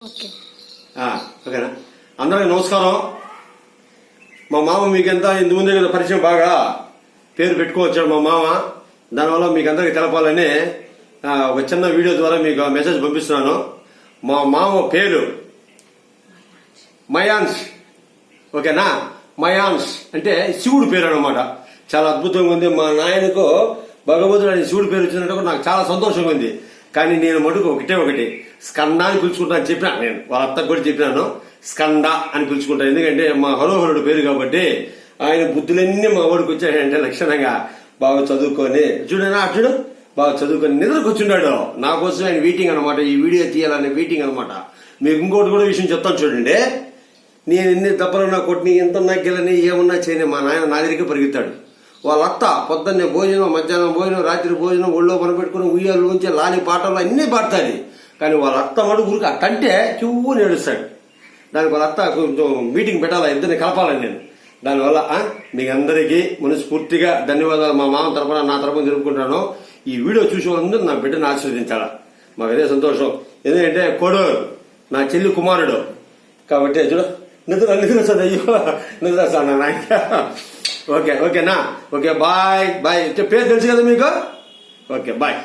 ఓకేనా. అందరికీ నమస్కారం. మా మామ మీకంతా ఇంత ముందే కదా పరిచయం, బాగా పేరు పెట్టుకోవచ్చాడు మా మామ. దానివల్ల మీకు అందరికి తెలపాలని ఒక చిన్న వీడియో ద్వారా మీకు మెసేజ్ పంపిస్తున్నాను. మా మామ పేరు మయాన్స్. ఓకేనా. మయాన్స్ అంటే శివుడు పేరు అనమాట. చాలా అద్భుతంగా ఉంది. మా నాయనకు భగవంతుడు అని శివుడు పేరు వచ్చినట్టు నాకు చాలా సంతోషంగా ఉంది. కానీ నేను మటుకు ఒకటి స్కంద అని పిలుచుకుంటాను చెప్పినాను. నేను వాళ్ళ అత్తకు కూడా చెప్పినాను, స్కంద అని పిలుచుకుంటాను. ఎందుకంటే మా హరోహరుడు పేరు కాబట్టి ఆయన బుద్ధులన్నీ మా వాడికి వచ్చాయంటే లక్షణంగా బాగా చదువుకొని చూడు బాగా చదువుకొని నిద్రకు వచ్చిన్నాడు. నా కోసం ఆయన వెయిటింగ్ అనమాట. ఈ వీడియో తీయాలనే వెయిటింగ్ అనమాట. మీకు ఇంకోటి కూడా విషయం చెప్తాను చూడండి. నేను ఎన్ని దెబ్బలున్నా కొట్టిని, ఎంత నగ్గలని ఏమన్నా చేయని మా నాయన నా దగ్గరికి పరిగెత్తాడు. వాళ్ళ అత్త పొద్దున్నే భోజనం, మధ్యాహ్నం భోజనం, రాత్రి భోజనం, ఒళ్ళో పనిపెట్టుకుని ఉయ్యాలోంచి లాని పాటలు అన్నీ పాడతాది. కానీ వాళ్ళ అత్త మడుగురికి ఆ కంటే క్యూ నేడుస్తాడు. దానికి వాళ్ళ అత్త కొంచెం మీటింగ్ పెట్టాలా, ఇద్దరిని కలపాలని నేను. దానివల్ల మీకు అందరికీ మనస్ఫూర్తిగా ధన్యవాదాలు. మా మామ తరపున నా తరపున జరుపుకుంటాను. ఈ వీడియో చూసే వాళ్ళందరూ నా బిడ్డను ఆశీర్వదించాలా. మాకు అదే సంతోషం. ఎందుకంటే కొడూరు నా చెల్లి కుమారుడు కాబట్టి చూడ నిద్ర అయ్యో నిద్ర వస్తాను నాయన. ఓకేనా. Okay bye. పేరు తెలుసు కదా మీకు. Okay bye.